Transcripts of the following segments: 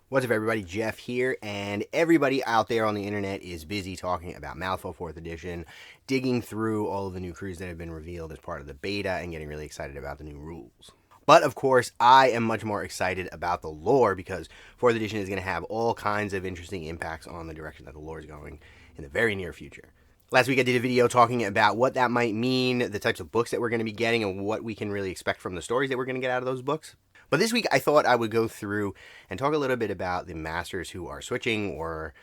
What's up, everybody? Jeff here, and everybody out there on the internet is busy talking about Malifaux 4th Edition, digging through all of the new crews that have been revealed as part of the beta, and getting really excited about the new rules. But of course, I am much more excited about the lore because 4th Edition is going to have all kinds of interesting impacts on the direction that the lore is going in the very near future. Last week I did a video talking about what that might mean, the types of books that we're going to be getting, and what we can really expect from the stories that we're going to get out of those books. But this week I thought I would go through and talk a little bit about the masters who are switching or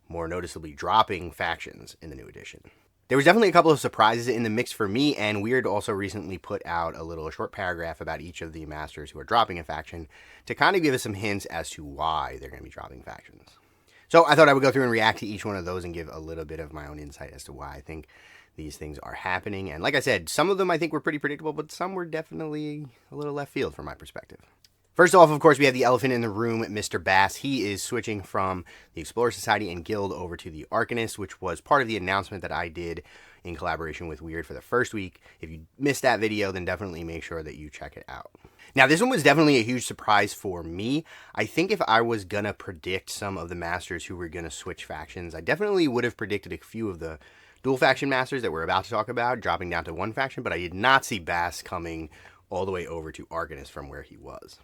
more noticeably dropping factions in the new edition. There was definitely a couple of surprises in the mix for me, and Wyrd also recently put out a little short paragraph about each of the masters who are dropping a faction to kind of give us some hints as to why they're going to be dropping factions. So I thought I would go through and react to each one of those and give a little bit of my own insight as to why I think these things are happening. And like I said, some of them I think were pretty predictable, but some were definitely a little left field from my perspective. First off, of course, we have the elephant in the room, Mr. Bass. He is switching from the Explorer Society and Guild over to the Arcanist, which was part of the announcement that I did in collaboration with Wyrd for the first week. If you missed that video, then definitely make sure that you check it out. Now, this one was definitely a huge surprise for me. I think if I was going to predict some of the masters who were going to switch factions, I definitely would have predicted a few of the dual faction masters that we're about to talk about dropping down to one faction, but I did not see Bass coming all the way over to Arcanist from where he was.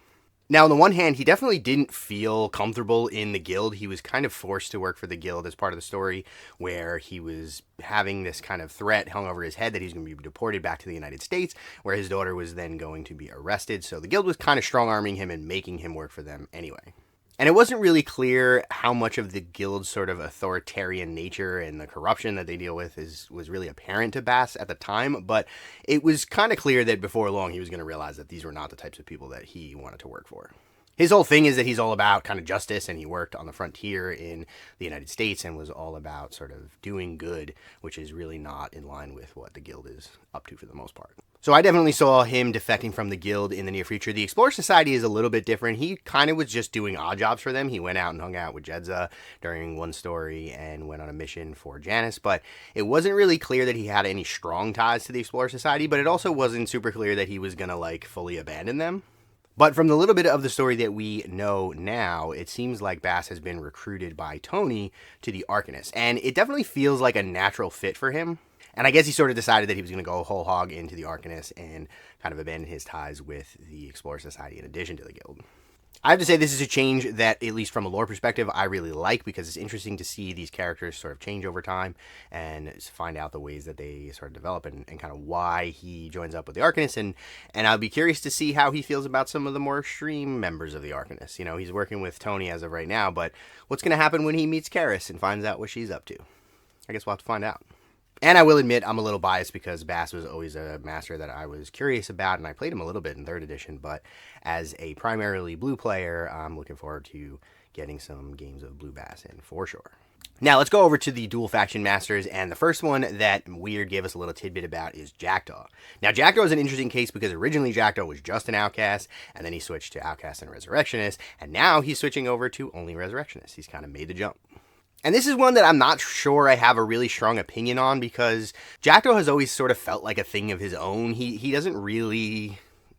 Now, on the one hand, he definitely didn't feel comfortable in the guild. He was kind of forced to work for the guild as part of the story, where he was having this kind of threat hung over his head that he's going to be deported back to the United States, where his daughter was then going to be arrested. So the guild was kind of strong-arming him and making him work for them anyway. And it wasn't really clear how much of the guild's sort of authoritarian nature and the corruption that they deal with was really apparent to Bass at the time, but it was kind of clear that before long he was going to realize that these were not the types of people that he wanted to work for. His whole thing is that he's all about kind of justice, and he worked on the frontier in the United States and was all about sort of doing good, which is really not in line with what the guild is up to for the most part. So I definitely saw him defecting from the guild in the near future. The Explorer Society is a little bit different. He kind of was just doing odd jobs for them. He went out and hung out with Jedza during one story and went on a mission for Janice, but it wasn't really clear that he had any strong ties to the Explorer Society, but it also wasn't super clear that he was going to like fully abandon them. But from the little bit of the story that we know now, it seems like Bass has been recruited by Tony to the Arcanist, and it definitely feels like a natural fit for him. And I guess he sort of decided that he was going to go whole hog into the Arcanist and kind of abandon his ties with the Explorer Society in addition to the guild. I have to say this is a change that, at least from a lore perspective, I really like, because it's interesting to see these characters sort of change over time and find out the ways that they sort of develop and kind of why he joins up with the Arcanist. And I'll be curious to see how he feels about some of the more extreme members of the Arcanist. You know, he's working with Tony as of right now, but what's going to happen when he meets Karis and finds out what she's up to? I guess we'll have to find out. And I will admit I'm a little biased because Bass was always a master that I was curious about, and I played him a little bit in 3rd edition, but as a primarily blue player, I'm looking forward to getting some games of blue Bass in for sure. Now let's go over to the dual faction masters, and the first one that Wyrd gave us a little tidbit about is Jackdaw. Now Jackdaw is an interesting case because originally Jackdaw was just an outcast, and then he switched to outcast and resurrectionist, and now he's switching over to only resurrectionist. He's kind of made the jump. And this is one that I'm not sure I have a really strong opinion on, because Jackdaw has always sort of felt like a thing of his own. He doesn't really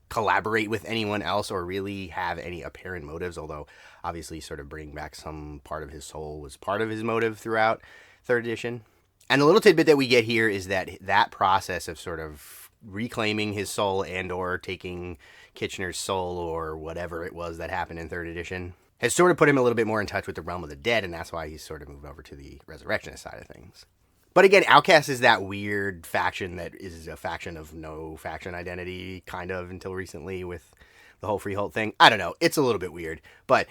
collaborate with anyone else or really have any apparent motives, although obviously sort of bringing back some part of his soul was part of his motive throughout 3rd edition. And the little tidbit that we get here is that process of sort of reclaiming his soul and or taking Kitchener's soul or whatever it was that happened in 3rd edition has sort of put him a little bit more in touch with the realm of the dead, and that's why he's sort of moved over to the resurrectionist side of things. But again, Outcast is that weird faction that is a faction of no faction identity, kind of, until recently with the whole Freehold thing. I don't know. It's a little bit weird, but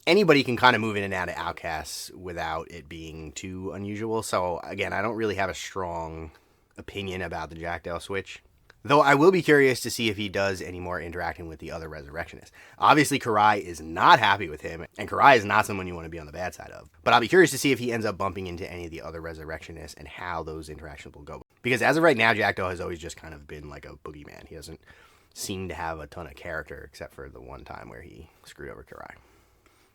anybody can kind of move in and out of Outcasts without it being too unusual. So again, I don't really have a strong opinion about the Jackdaw switch. Though I will be curious to see if he does any more interacting with the other resurrectionists. Obviously, Karai is not happy with him, and Karai is not someone you want to be on the bad side of. But I'll be curious to see if he ends up bumping into any of the other resurrectionists and how those interactions will go. Because as of right now, Jackdaw has always just kind of been like a boogeyman. He doesn't seem to have a ton of character, except for the one time where he screwed over Karai.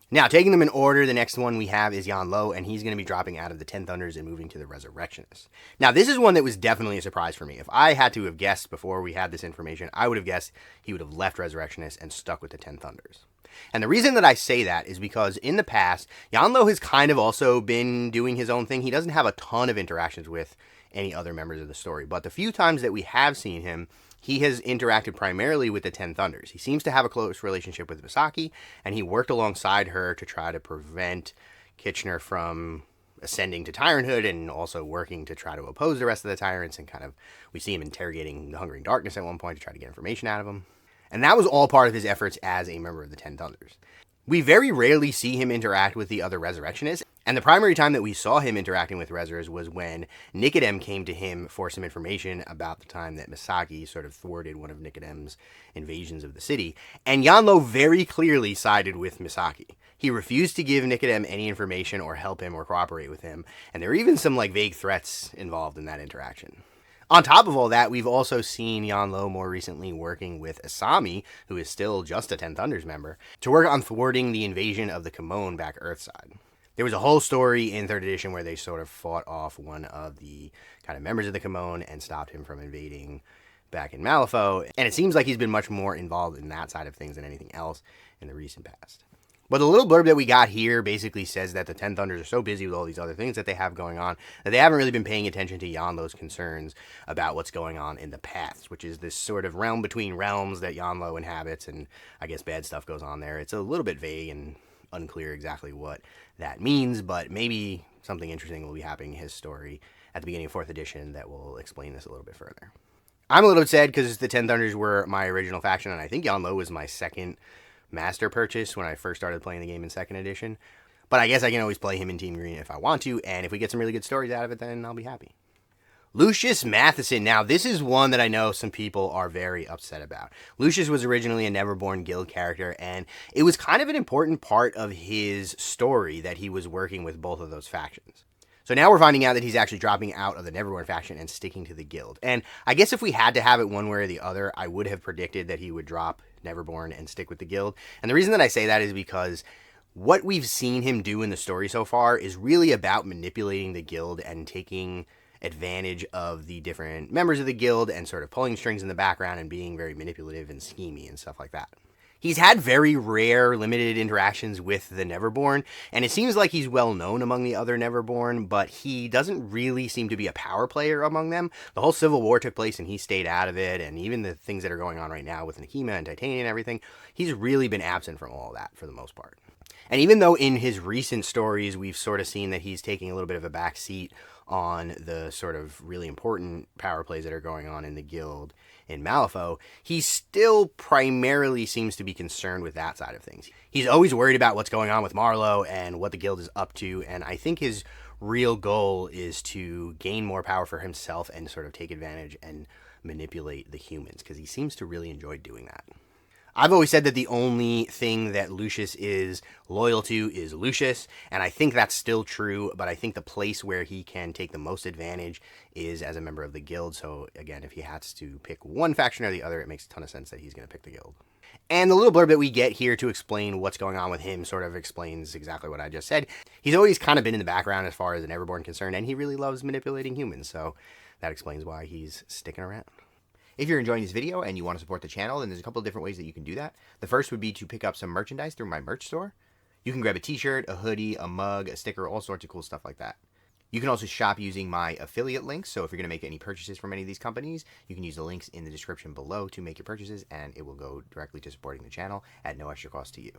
Now, taking them in order, the next one we have is Yan Lo, and he's going to be dropping out of the 10 Thunders and moving to the Resurrectionists. Now, this is one that was definitely a surprise for me. If I had to have guessed before we had this information, I would have guessed he would have left Resurrectionists and stuck with the 10 Thunders. And the reason that I say that is because in the past, Yanlo has kind of also been doing his own thing. He doesn't have a ton of interactions with any other members of the story, but the few times that we have seen him, he has interacted primarily with the Ten Thunders. He seems to have a close relationship with Misaki, and he worked alongside her to try to prevent Kitchener from ascending to tyranthood, and also working to try to oppose the rest of the tyrants. And kind of, we see him interrogating the Hungering Darkness at one point to try to get information out of him. And that was all part of his efforts as a member of the Ten Thunders. We very rarely see him interact with the other Resurrectionists, and the primary time that we saw him interacting with Rezzers was when Nicodem came to him for some information about the time that Misaki sort of thwarted one of Nicodem's invasions of the city, and Yanlo very clearly sided with Misaki. He refused to give Nicodem any information or help him or cooperate with him, and there were even some vague threats involved in that interaction. On top of all that, we've also seen Yanlo more recently working with Asami, who is still just a Ten Thunders member, to work on thwarting the invasion of the Kimon back Earthside. There was a whole story in 3rd edition where they sort of fought off one of the kind of members of the Kimon and stopped him from invading back in Malifaux, and it seems like he's been much more involved in that side of things than anything else in the recent past. But the little blurb that we got here basically says that the Ten Thunders are so busy with all these other things that they have going on that they haven't really been paying attention to Yanlo's concerns about what's going on in the Paths, which is this sort of realm between realms that Yanlo inhabits, and I guess bad stuff goes on there. It's a little bit vague and unclear exactly what that means, but maybe something interesting will be happening in his story at the beginning of 4th edition that will explain this a little bit further. I'm a little bit sad because the Ten Thunders were my original faction, and I think Yanlo was my second master purchase when I first started playing the game in 2nd edition. But I guess I can always play him in Team Green if I want to, and if we get some really good stories out of it, then I'll be happy. Lucius Matheson. Now, this is one that I know some people are very upset about. Lucius was originally a Neverborn Guild character, and it was kind of an important part of his story that he was working with both of those factions. So now we're finding out that he's actually dropping out of the Neverborn faction and sticking to the Guild. And I guess if we had to have it one way or the other, I would have predicted that he would drop Neverborn and stick with the Guild. And the reason that I say that is because what we've seen him do in the story so far is really about manipulating the Guild and taking advantage of the different members of the Guild and sort of pulling strings in the background and being very manipulative and schemy and stuff like that. He's had very rare, limited interactions with the Neverborn, and it seems like he's well known among the other Neverborn, but he doesn't really seem to be a power player among them. The whole Civil War took place and he stayed out of it, and even the things that are going on right now with Nekima and Titania and everything, he's really been absent from all of that for the most part. And even though in his recent stories we've sort of seen that he's taking a little bit of a back seat on the sort of really important power plays that are going on in the Guild in Malifaux, he still primarily seems to be concerned with that side of things. He's always worried about what's going on with Marlowe and what the Guild is up to, and I think his real goal is to gain more power for himself and sort of take advantage and manipulate the humans, because he seems to really enjoy doing that. I've always said that the only thing that Lucius is loyal to is Lucius, and I think that's still true, but I think the place where he can take the most advantage is as a member of the Guild. So again, if he has to pick one faction or the other, it makes a ton of sense that he's going to pick the Guild. And the little blurb that we get here to explain what's going on with him sort of explains exactly what I just said. He's always kind of been in the background as far as an Neverborn concerned, and he really loves manipulating humans, so that explains why he's sticking around. If you're enjoying this video and you want to support the channel, then there's a couple of different ways that you can do that. The first would be to pick up some merchandise through my merch store. You can grab a t-shirt, a hoodie, a mug, a sticker, all sorts of cool stuff like that. You can also shop using my affiliate links, so if you're going to make any purchases from any of these companies, you can use the links in the description below to make your purchases, and it will go directly to supporting the channel at no extra cost to you.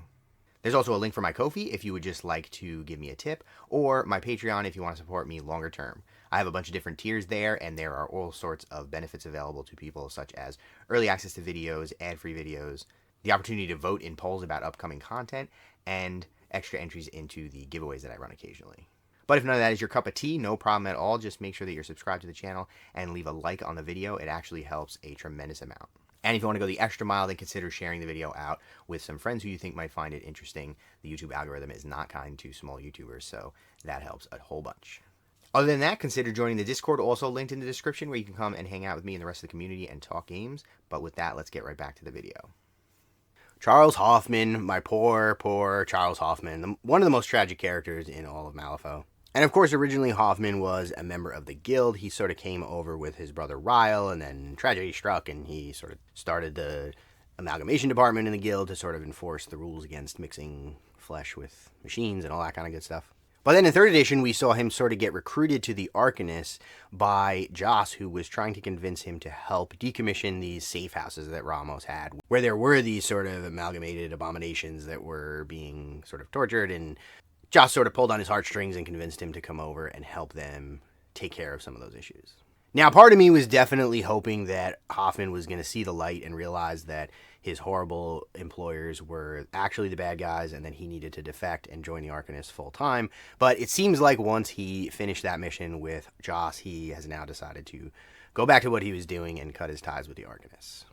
There's also a link for my Ko-fi if you would just like to give me a tip, or my Patreon if you want to support me longer term. I have a bunch of different tiers there, and there are all sorts of benefits available to people, such as early access to videos, ad-free videos, the opportunity to vote in polls about upcoming content, and extra entries into the giveaways that I run occasionally. But if none of that is your cup of tea, no problem at all. Just make sure that you're subscribed to the channel and leave a like on the video. It actually helps a tremendous amount. And if you want to go the extra mile, then consider sharing the video out with some friends who you think might find it interesting. The YouTube algorithm is not kind to small YouTubers, so that helps a whole bunch. Other than that, consider joining the Discord, also linked in the description, where you can come and hang out with me and the rest of the community and talk games. But with that, let's get right back to the video. Charles Hoffman, my poor Charles Hoffman, one of the most tragic characters in all of Malifaux. And of course, originally Hoffman was a member of the Guild. He sort of came over with his brother Ryle, and then tragedy struck, and he sort of started the amalgamation department in the guild to sort of enforce the rules against mixing flesh with machines and all that kind of good stuff. But then in 3rd edition, we saw him sort of get recruited to the Arcanist by Joss, who was trying to convince him to help decommission these safe houses that Ramos had, where there were these sort of amalgamated abominations that were being sort of tortured, and Joss sort of pulled on his heartstrings and convinced him to come over and help them take care of some of those issues. Now, part of me was definitely hoping that Hoffman was going to see the light and realize that his horrible employers were actually the bad guys and that he needed to defect and join the Arcanist full time. But it seems like once he finished that mission with Joss, he has now decided to go back to what he was doing and cut his ties with the Arcanists.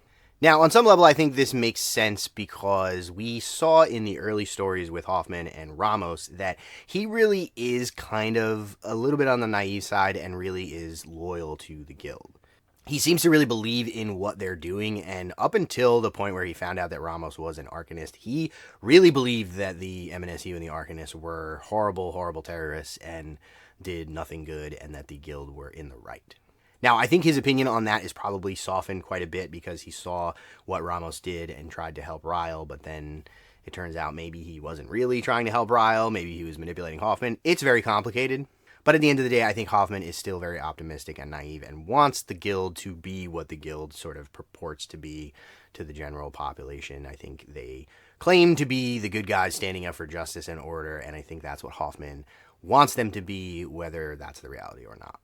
Now, on some level, I think this makes sense because we saw in the early stories with Hoffman and Ramos that he really is kind of a little bit on the naive side and really is loyal to the guild. He seems to really believe in what they're doing, and up until the point where he found out that Ramos was an Arcanist, he really believed that the MNSU and the Arcanists were horrible, horrible terrorists and did nothing good, and that the guild were in the right. Now, I think his opinion on that is probably softened quite a bit because he saw what Ramos did and tried to help Ryle, but then it turns out maybe he wasn't really trying to help Ryle, maybe he was manipulating Hoffman. It's very complicated, but at the end of the day, I think Hoffman is still very optimistic and naive and wants the guild to be what the guild sort of purports to be to the general population. I think they claim to be the good guys standing up for justice and order, and I think that's what Hoffman wants them to be, whether that's the reality or not.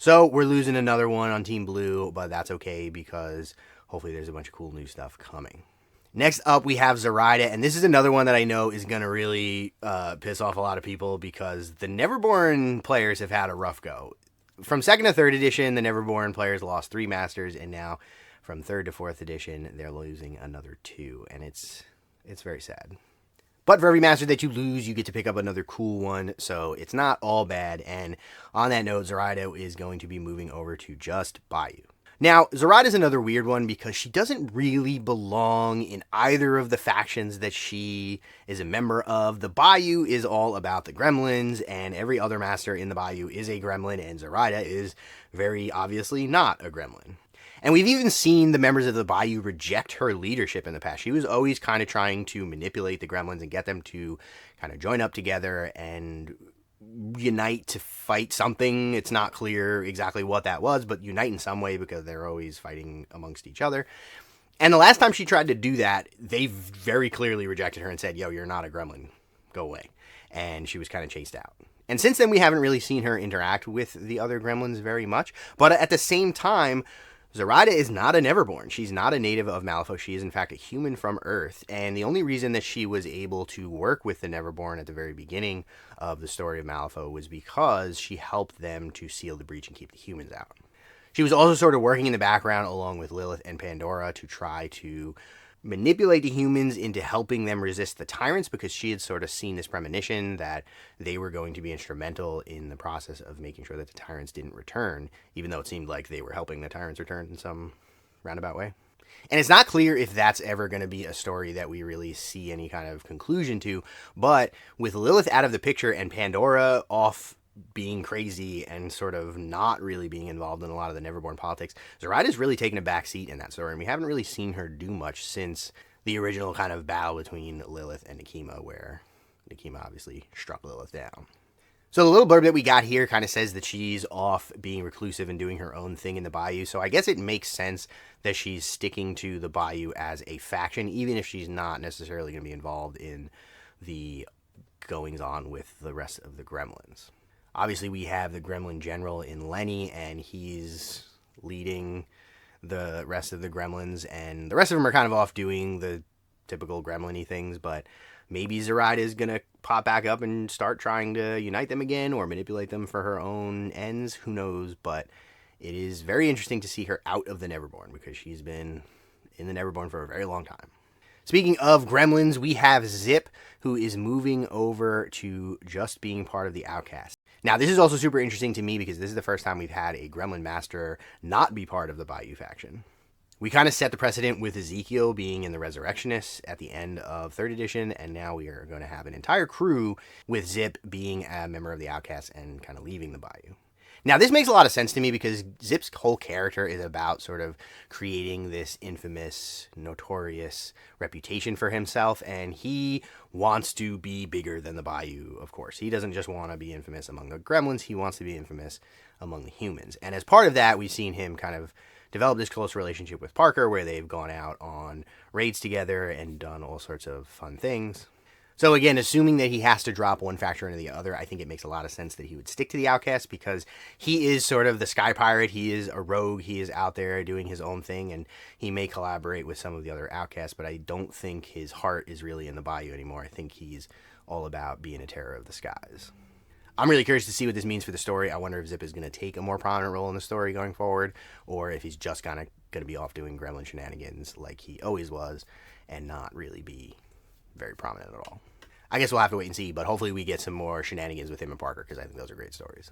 So we're losing another one on Team Blue, but that's okay because hopefully there's a bunch of cool new stuff coming. Next up, we have Zoraida, and this is another one that I know is going to really piss off a lot of people because the Neverborn players have had a rough go. From 2nd to 3rd edition, the Neverborn players lost 3 masters, and now from 3rd to 4th edition, they're losing another 2, and it's very sad. But for every master that you lose, you get to pick up another cool one, so it's not all bad. And on that note, Zoraida is going to be moving over to just Bayou. Now, Zoraida is another weird one because she doesn't really belong in either of the factions that she is a member of. The Bayou is all about the gremlins, and every other master in the Bayou is a gremlin, and Zoraida is very obviously not a gremlin. And we've even seen the members of the Bayou reject her leadership in the past. She was always kind of trying to manipulate the gremlins and get them to kind of join up together and unite to fight something. It's not clear exactly what that was, but unite in some way because they're always fighting amongst each other. And the last time she tried to do that, they very clearly rejected her and said, yo, you're not a gremlin. Go away. And she was kind of chased out. And since then, we haven't really seen her interact with the other gremlins very much. But at the same time, Zoraida is not a Neverborn. She's not a native of Malifaux. She is, in fact, a human from Earth. And the only reason that she was able to work with the Neverborn at the very beginning of the story of Malifaux was because she helped them to seal the breach and keep the humans out. She was also sort of working in the background along with Lilith and Pandora to try to manipulate the humans into helping them resist the tyrants because she had sort of seen this premonition that they were going to be instrumental in the process of making sure that the tyrants didn't return, even though it seemed like they were helping the tyrants return in some roundabout way. And it's not clear if that's ever going to be a story that we really see any kind of conclusion to, but with Lilith out of the picture and Pandora off being crazy and sort of not really being involved in a lot of the Neverborn politics, Zoraida's really taken a back seat in that story, and we haven't really seen her do much since the original kind of battle between Lilith and Nekima, where Nekima obviously struck Lilith down. So the little blurb that we got here kind of says that she's off being reclusive and doing her own thing in the Bayou, so I guess it makes sense that she's sticking to the Bayou as a faction, even if she's not necessarily going to be involved in the goings-on with the rest of the gremlins. Obviously, we have the Gremlin General in Lenny, and he's leading the rest of the gremlins, and the rest of them are kind of off doing the typical gremlin-y things, but maybe Zoraida is going to pop back up and start trying to unite them again or manipulate them for her own ends. Who knows, but it is very interesting to see her out of the Neverborn because she's been in the Neverborn for a very long time. Speaking of gremlins, we have Zip, who is moving over to just being part of the Outcast. Now, this is also super interesting to me because this is the first time we've had a Gremlin Master not be part of the Bayou faction. We kind of set the precedent with Ezekiel being in the Resurrectionists at the end of 3rd edition, and now we are going to have an entire crew with Zip being a member of the Outcast and kind of leaving the Bayou. Now, this makes a lot of sense to me because Zip's whole character is about sort of creating this infamous, notorious reputation for himself, and he wants to be bigger than the Bayou, of course. He doesn't just want to be infamous among the gremlins, he wants to be infamous among the humans. And as part of that, we've seen him kind of develop this close relationship with Parker, where they've gone out on raids together and done all sorts of fun things. So again, assuming that he has to drop one factor into the other, I think it makes a lot of sense that he would stick to the Outcast because he is sort of the Sky Pirate. He is a rogue. He is out there doing his own thing, and he may collaborate with some of the other Outcasts, but I don't think his heart is really in the Bayou anymore. I think he's all about being a terror of the skies. I'm really curious to see what this means for the story. I wonder if Zip is going to take a more prominent role in the story going forward, or if he's just going to be off doing gremlin shenanigans like he always was and not really be very prominent at all. I guess we'll have to wait and see, but hopefully we get some more shenanigans with him and Parker because I think those are great stories.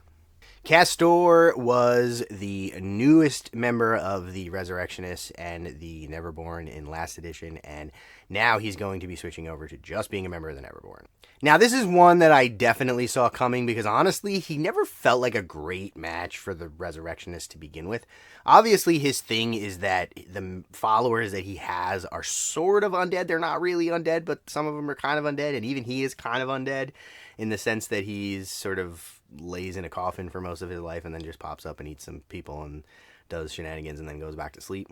Castor was the newest member of the Resurrectionists and the Neverborn in last edition, and now he's going to be switching over to just being a member of the Neverborn. Now, this is one that I definitely saw coming because, honestly, he never felt like a great match for the Resurrectionists to begin with. Obviously, his thing is that the followers that he has are sort of undead. They're not really undead, but some of them are kind of undead, and even he is kind of undead in the sense that he's sort of lays in a coffin for most of his life and then just pops up and eats some people and does shenanigans and then goes back to sleep.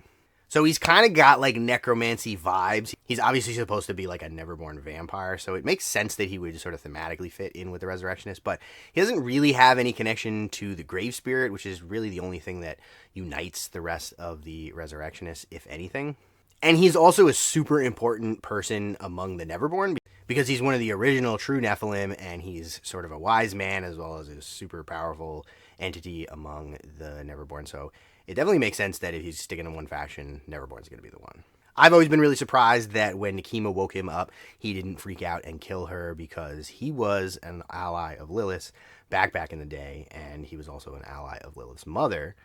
So he's kind of got like necromancy vibes. He's obviously supposed to be like a Neverborn vampire, so it makes sense that he would sort of thematically fit in with the Resurrectionists, but he doesn't really have any connection to the Grave Spirit, which is really the only thing that unites the rest of the Resurrectionists, if anything. And he's also a super important person among the Neverborn because he's one of the original true Nephilim, and he's sort of a wise man as well as a super powerful entity among the Neverborn. So it definitely makes sense that if he's sticking in one faction, Neverborn's going to be the one. I've always been really surprised that when Nekima woke him up, he didn't freak out and kill her because he was an ally of Lilith's back in the day, and he was also an ally of Lilith's mother.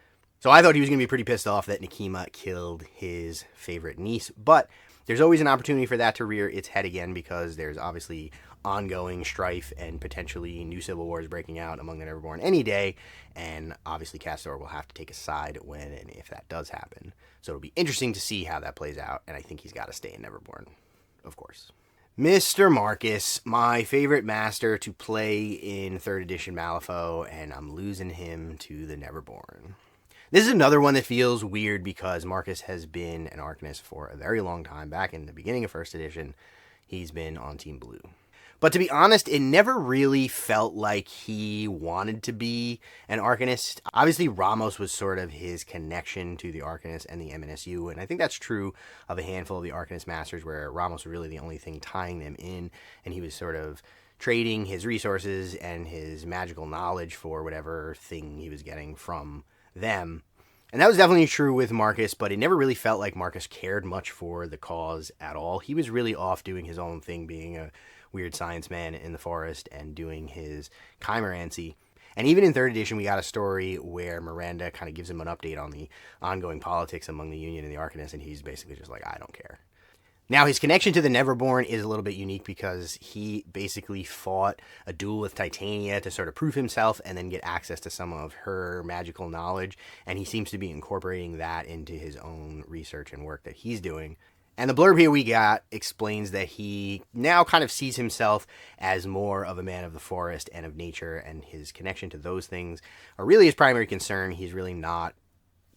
So I thought he was going to be pretty pissed off that Nekima killed his favorite niece, but there's always an opportunity for that to rear its head again because there's obviously ongoing strife and potentially new civil wars breaking out among the Neverborn any day, and obviously Castor will have to take a side when and if that does happen. So it'll be interesting to see how that plays out, and I think he's got to stay in Neverborn, of course. Mr. Marcus, my favorite master to play in 3rd edition Malifaux, and I'm losing him to the Neverborn. This is another one that feels weird because Marcus has been an Arcanist for a very long time. Back in the beginning of 1st edition, he's been on Team Blue. But to be honest, it never really felt like he wanted to be an Arcanist. Obviously, Ramos was sort of his connection to the Arcanist and the MNSU, and I think that's true of a handful of the Arcanist Masters where Ramos was really the only thing tying them in, and he was sort of trading his resources and his magical knowledge for whatever thing he was getting from them. And that was definitely true with Marcus, but it never really felt like Marcus cared much for the cause at all. He was really off doing his own thing, being a weird science man in the forest and doing his chimerancy. And even in 3rd edition, we got a story where Miranda kind of gives him an update on the ongoing politics among the Union and the Arcanists, and he's basically just like, I don't care. Now, his connection to the Neverborn is a little bit unique because he basically fought a duel with Titania to sort of prove himself and then get access to some of her magical knowledge, and he seems to be incorporating that into his own research and work that he's doing. And the blurb here we got explains that he now kind of sees himself as more of a man of the forest and of nature, and his connection to those things are really his primary concern. He's really not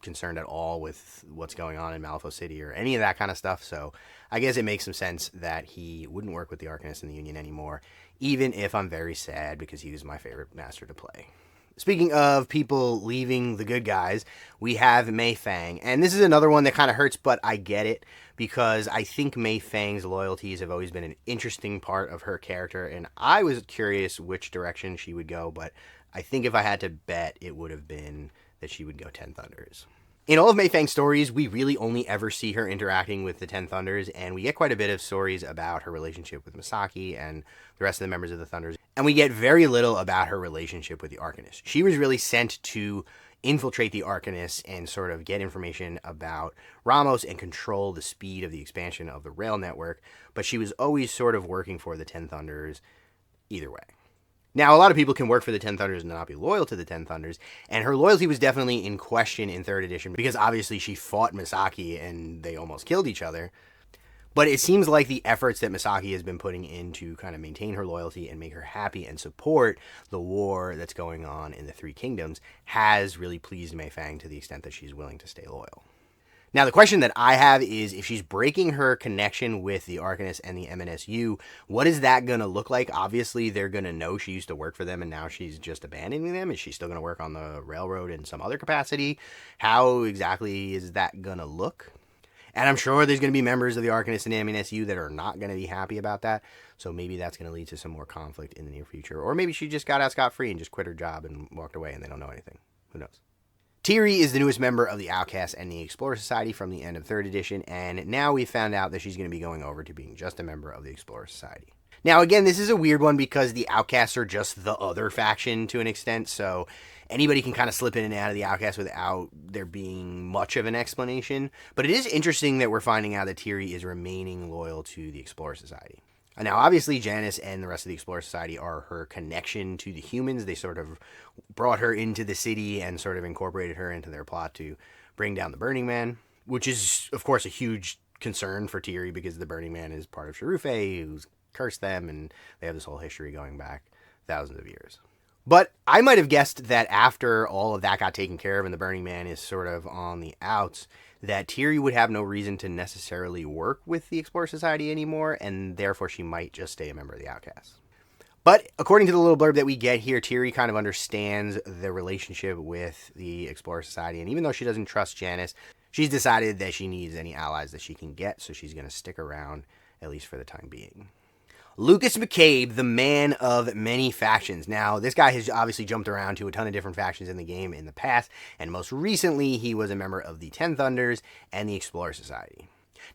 concerned at all with what's going on in Malifaux City or any of that kind of stuff, so I guess it makes some sense that he wouldn't work with the Arcanists in the Union anymore, even if I'm very sad because he was my favorite master to play. Speaking of people leaving the good guys, we have Mei Fang, and this is another one that kind of hurts, but I get it because I think Mei Fang's loyalties have always been an interesting part of her character, and I was curious which direction she would go, but I think if I had to bet, it would have been that she would go 10 Thunders. In all of Mei Fang's stories, we really only ever see her interacting with the 10 Thunders, and we get quite a bit of stories about her relationship with Misaki and the rest of the members of the Thunders, and we get very little about her relationship with the Arcanists. She was really sent to infiltrate the Arcanists and sort of get information about Ramos and control the speed of the expansion of the rail network, but she was always sort of working for the 10 Thunders either way. Now, a lot of people can work for the Ten Thunders and not be loyal to the Ten Thunders, and her loyalty was definitely in question in 3rd edition because obviously she fought Misaki and they almost killed each other. But it seems like the efforts that Misaki has been putting in to kind of maintain her loyalty and make her happy and support the war that's going on in the Three Kingdoms has really pleased Mei Fang to the extent that she's willing to stay loyal. Now, the question that I have is, if she's breaking her connection with the Arcanist and the MNSU, what is that going to look like? Obviously, they're going to know she used to work for them and now she's just abandoning them. Is she still going to work on the railroad in some other capacity? How exactly is that going to look? And I'm sure there's going to be members of the Arcanist and MNSU that are not going to be happy about that. So maybe that's going to lead to some more conflict in the near future. Or maybe she just got out scot-free and just quit her job and walked away and they don't know anything. Who knows? Tiri is the newest member of the Outcasts and the Explorer Society from the end of 3rd edition, and now we found out that she's going to be going over to being just a member of the Explorer Society. Now, again, this is a weird one because the Outcasts are just the other faction to an extent, so anybody can kind of slip in and out of the Outcasts without there being much of an explanation. But it is interesting that we're finding out that Tiri is remaining loyal to the Explorer Society. Now, obviously, Janice and the rest of the Explorer Society are her connection to the humans. They sort of brought her into the city and sort of incorporated her into their plot to bring down the Burning Man, which is, of course, a huge concern for Tiri because the Burning Man is part of Sharufe, who's cursed them, and they have this whole history going back thousands of years. But I might have guessed that after all of that got taken care of and the Burning Man is sort of on the outs, that Tiri would have no reason to necessarily work with the Explorer Society anymore, and therefore she might just stay a member of the Outcasts. But according to the little blurb that we get here, Tiri kind of understands the relationship with the Explorer Society, and even though she doesn't trust Janice, she's decided that she needs any allies that she can get, so she's going to stick around, at least for the time being. Lucas McCabe, the man of many factions. Now, this guy has obviously jumped around to a ton of different factions in the game in the past, and most recently, he was a member of the Ten Thunders and the Explorer Society.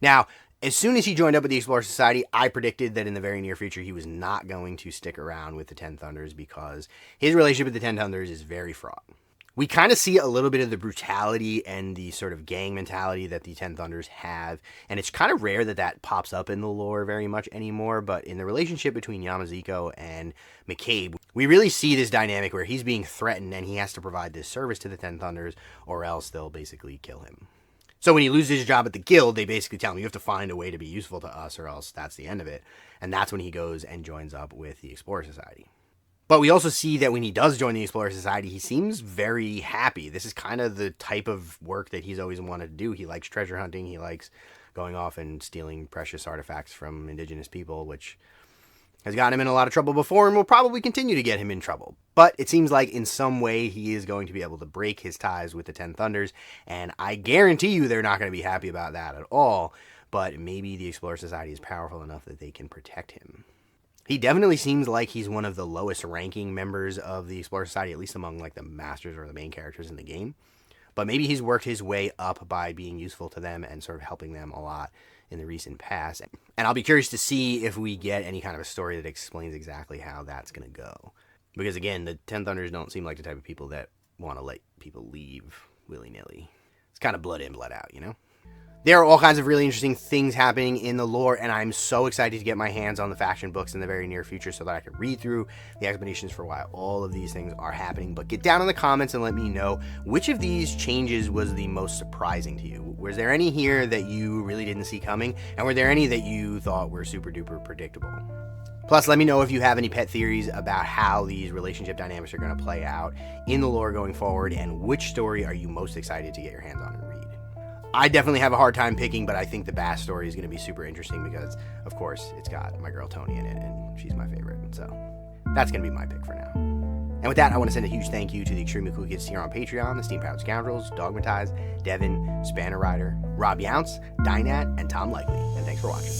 Now, as soon as he joined up with the Explorer Society, I predicted that in the very near future, he was not going to stick around with the Ten Thunders because his relationship with the Ten Thunders is very fraught. We kind of see a little bit of the brutality and the sort of gang mentality that the Ten Thunders have, and it's kind of rare that that pops up in the lore very much anymore, but in the relationship between Yamazuko and McCabe, we really see this dynamic where he's being threatened and he has to provide this service to the Ten Thunders or else they'll basically kill him. So when he loses his job at the guild, they basically tell him, you have to find a way to be useful to us or else that's the end of it, and that's when he goes and joins up with the Explorer Society. But we also see that when he does join the Explorer Society, he seems very happy. This is kind of the type of work that he's always wanted to do. He likes treasure hunting. He likes going off and stealing precious artifacts from indigenous people, which has gotten him in a lot of trouble before and will probably continue to get him in trouble. But it seems like in some way he is going to be able to break his ties with the Ten Thunders, and I guarantee you they're not going to be happy about that at all, but maybe the Explorer Society is powerful enough that they can protect him. He definitely seems like he's one of the lowest ranking members of the Explorer Society, at least among like the masters or the main characters in the game. But maybe he's worked his way up by being useful to them and sort of helping them a lot in the recent past. And I'll be curious to see if we get any kind of a story that explains exactly how that's going to go. Because again, the Ten Thunders don't seem like the type of people that want to let people leave willy-nilly. It's kind of blood in, blood out, you know? There are all kinds of really interesting things happening in the lore, and I'm so excited to get my hands on the faction books in the very near future so that I can read through the explanations for why all of these things are happening. But get down in the comments and let me know which of these changes was the most surprising to you. Was there any here that you really didn't see coming, and were there any that you thought were super duper predictable? Plus, let me know if you have any pet theories about how these relationship dynamics are going to play out in the lore going forward, and which story are you most excited to get your hands on and read. I definitely have a hard time picking, but I think the Bass story is going to be super interesting because, of course, it's got my girl Tony in it, and she's my favorite. So that's going to be my pick for now. And with that, I want to send a huge thank you to the extremely cool kids here on Patreon, the Steam Powered Scoundrels, Dogmatized, Devin, Spanner Rider, Rob Younce, Dynat, and Tom Likely. And thanks for watching.